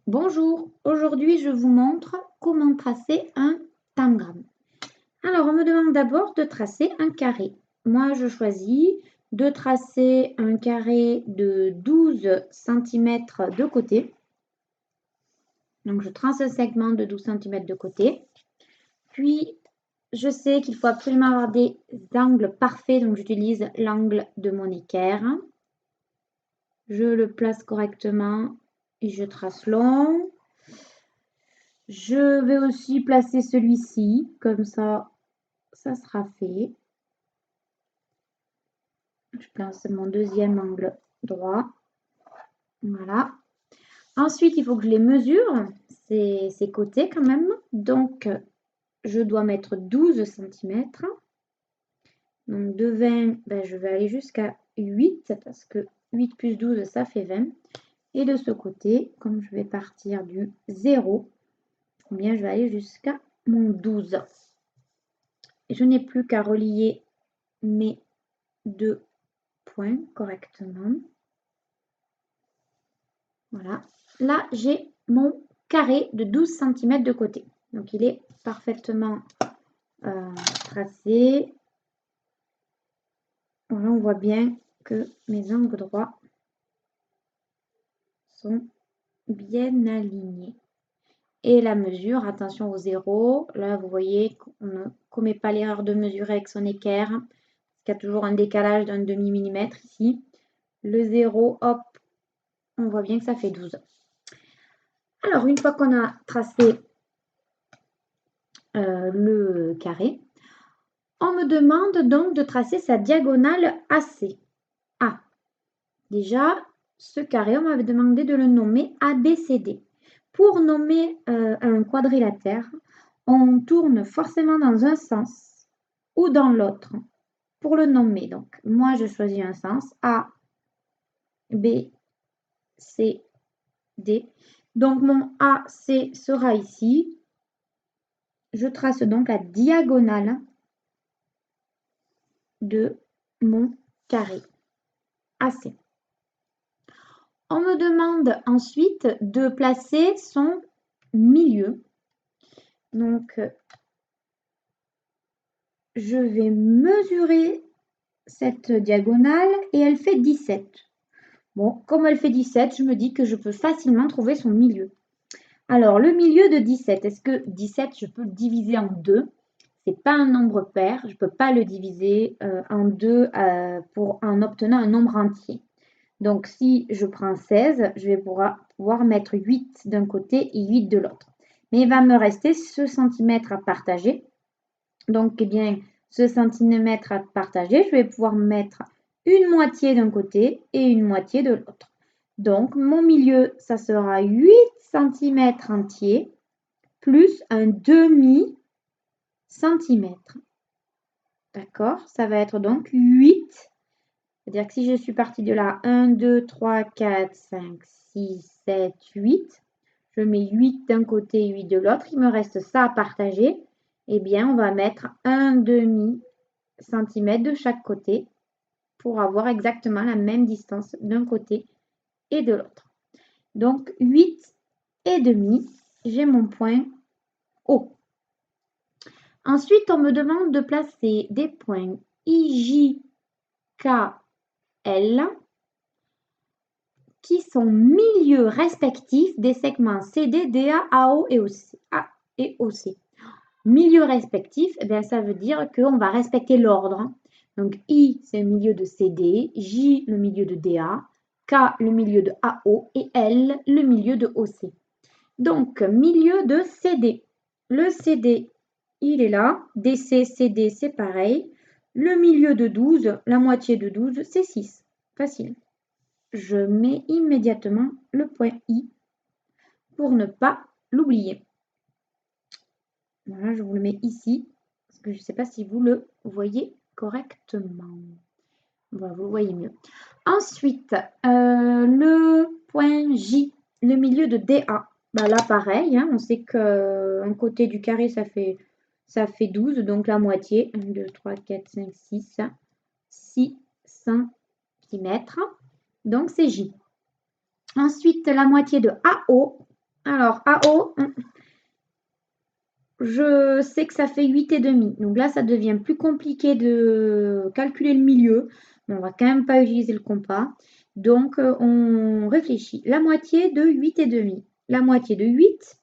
Bonjour, aujourd'hui je vous montre comment tracer un tangram. Alors on me demande d'abord de tracer un carré. Moi je choisis de tracer un carré de 12 cm de côté. Donc je trace un segment de 12 cm de côté. Puis je sais qu'il faut absolument avoir des angles parfaits, donc j'utilise l'angle de mon équerre. Je le place correctement et je trace long. Je vais aussi placer celui-ci, comme ça sera fait. Je place mon deuxième angle droit. Voilà. Ensuite, il faut que je les mesure, ces côtés quand même. Donc, je dois mettre 12 cm. Donc, de 20, je vais aller jusqu'à 8, parce que 8 plus 12, ça fait 20. Et de ce côté, comme je vais partir du 0, je vais aller jusqu'à mon 12. Je n'ai plus qu'à relier mes deux points correctement. Voilà. Là, j'ai mon carré de 12 cm de côté. Donc, il est parfaitement tracé. Voilà, on voit bien que mes angles droits sont bien alignés. Et la mesure, attention au zéro. Là, vous voyez qu'on ne commet pas l'erreur de mesurer avec son équerre. Parce qu'il y a toujours un décalage d'un demi-millimètre ici. Le 0, hop, on voit bien que ça fait 12. Alors, une fois qu'on a tracé le carré, on me demande donc de tracer sa diagonale AC. A. Déjà, ce carré, on m'avait demandé de le nommer ABCD. Pour nommer un quadrilatère, on tourne forcément dans un sens ou dans l'autre pour le nommer. Donc, moi, je choisis un sens, A, B, C, D. Donc, mon AC sera ici. Je trace donc la diagonale de mon carré AC. On me demande ensuite de placer son milieu. Donc, je vais mesurer cette diagonale et elle fait 17. Bon, comme elle fait 17, je me dis que je peux facilement trouver son milieu. Alors, le milieu de 17, est-ce que 17, je peux le diviser en 2? Ce n'est pas un nombre pair, je ne peux pas le diviser en 2 en obtenant un nombre entier. Donc, si je prends 16, je vais pouvoir mettre 8 d'un côté et 8 de l'autre. Mais il va me rester ce centimètre à partager. Donc, eh bien, ce centimètre à partager, je vais pouvoir mettre une moitié d'un côté et une moitié de l'autre. Donc, mon milieu, ça sera 8 cm entiers plus un demi-centimètre. D'accord? Ça va être donc 8. C'est-à-dire que si je suis partie de là, 1, 2, 3, 4, 5, 6, 7, 8, je mets 8 d'un côté et 8 de l'autre, il me reste ça à partager. Eh bien, on va mettre un demi-centimètre de chaque côté pour avoir exactement la même distance d'un côté et de l'autre. Donc, 8 et demi, j'ai mon point O. Ensuite, on me demande de placer des points I, J, K, L qui sont milieux respectifs des segments CD, DA, AO et OC. Milieu respectif, eh bien, ça veut dire qu'on va respecter l'ordre. Donc, I, c'est le milieu de CD, J, le milieu de DA, K, le milieu de AO et L, le milieu de OC. Donc, milieu de CD. Le CD, il est là. DC, CD, c'est pareil. Le milieu de 12, la moitié de 12, c'est 6. Facile. Je mets immédiatement le point I pour ne pas l'oublier. Voilà, je vous le mets ici, parce que je ne sais pas si vous le voyez correctement. Voilà, vous voyez mieux. Ensuite, le point J, le milieu de DA. Là, pareil, hein, on sait qu'un côté du carré, ça fait 12, donc la moitié. 1, 2, 3, 4, 5, 6 cm. Donc, c'est J. Ensuite, la moitié de AO, Alors, AO, je sais que ça fait 8,5. Donc là, ça devient plus compliqué de calculer le milieu. Mais on va quand même pas utiliser le compas. Donc, on réfléchit. La moitié de 8,5. La moitié de 8,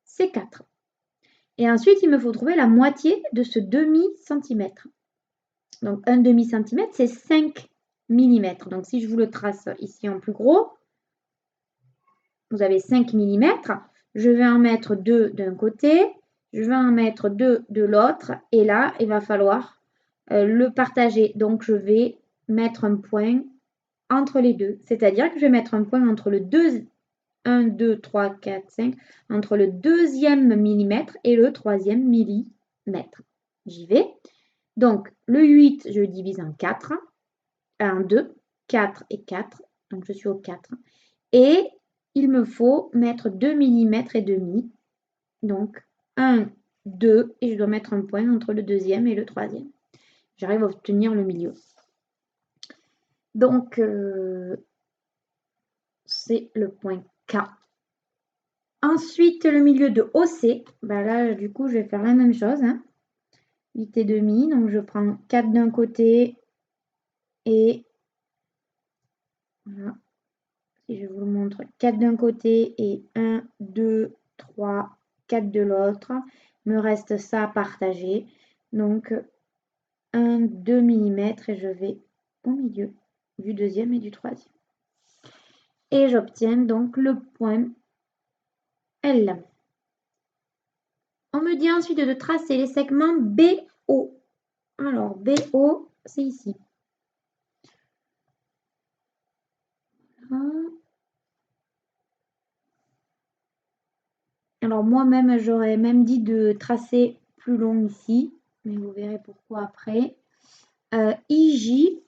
c'est 4. Et ensuite, il me faut trouver la moitié de ce demi-centimètre. Donc, un demi-centimètre, c'est 5 mm. Donc, si je vous le trace ici en plus gros, vous avez 5 mm. Je vais en mettre 2 d'un côté, je vais en mettre 2 de l'autre. Et là, il va falloir le partager. Donc, je vais mettre un point entre les deux. C'est-à-dire que je vais mettre un point entre le 1, 2, 3, 4, 5, entre le deuxième millimètre et le troisième millimètre. J'y vais. Donc, le 8, je le divise en 4. 1, 2, 4 et 4. Donc, je suis au 4. Et il me faut mettre 2 mm et demi. Donc, 1, 2, et je dois mettre un point entre le deuxième et le troisième. J'arrive à obtenir le milieu. Donc, c'est le point K. Ensuite, le milieu de OC. Ben là, du coup, je vais faire la même chose. 8,5. Donc, je prends 4 d'un côté et voilà. Si je vous le montre, 4 d'un côté et 1, 2, 3, 4 de l'autre. Me reste ça à partager. Donc, 1, 2 mm et je vais au milieu du deuxième et du troisième. Et j'obtiens donc le point L. On me dit ensuite de tracer les segments BO. Alors, BO, c'est ici. Alors, moi-même, j'aurais même dit de tracer plus long ici, mais vous verrez pourquoi après. IJ,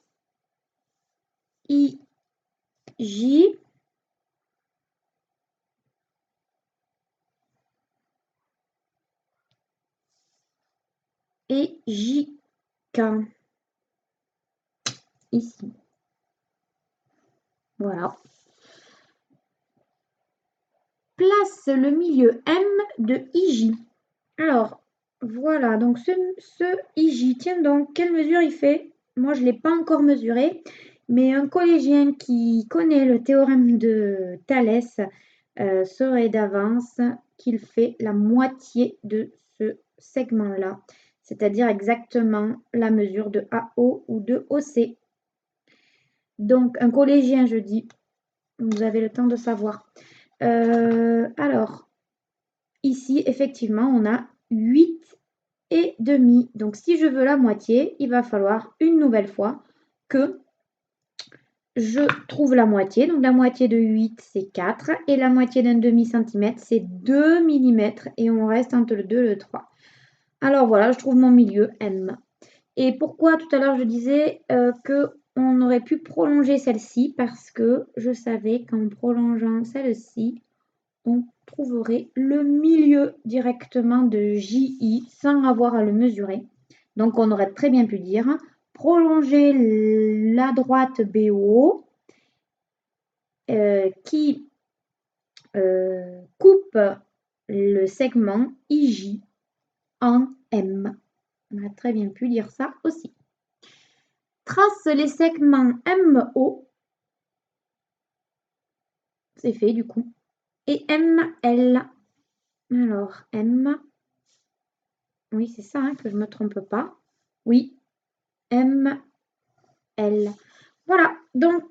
IJ, et JK. Ici. Voilà. Place le milieu M de IJ. Alors, voilà, donc ce IJ, tiens donc, quelle mesure il fait? Moi, je ne l'ai pas encore mesuré, mais un collégien qui connaît le théorème de Thalès saurait d'avance qu'il fait la moitié de ce segment-là, c'est-à-dire exactement la mesure de AO ou de OC. Donc, un collégien, je dis, vous avez le temps de savoir. Alors, ici, effectivement, on a 8,5. Donc, si je veux la moitié, il va falloir une nouvelle fois que je trouve la moitié. Donc, la moitié de 8, c'est 4. Et la moitié d'un demi-centimètre, c'est 2 mm. Et on reste entre le 2 et le 3. Alors, voilà, je trouve mon milieu, M. Et pourquoi tout à l'heure je disais qu'on aurait pu prolonger celle-ci? Parce que je savais qu'en prolongeant celle-ci, on trouverait le milieu directement de JI sans avoir à le mesurer. Donc, on aurait très bien pu dire prolonger la droite BO qui coupe le segment IJ en M. On a très bien pu dire ça aussi. Trace les segments MO. C'est fait du coup. Et ML. Alors, M. Oui, c'est ça, que je ne me trompe pas. Oui, M, L. Voilà, donc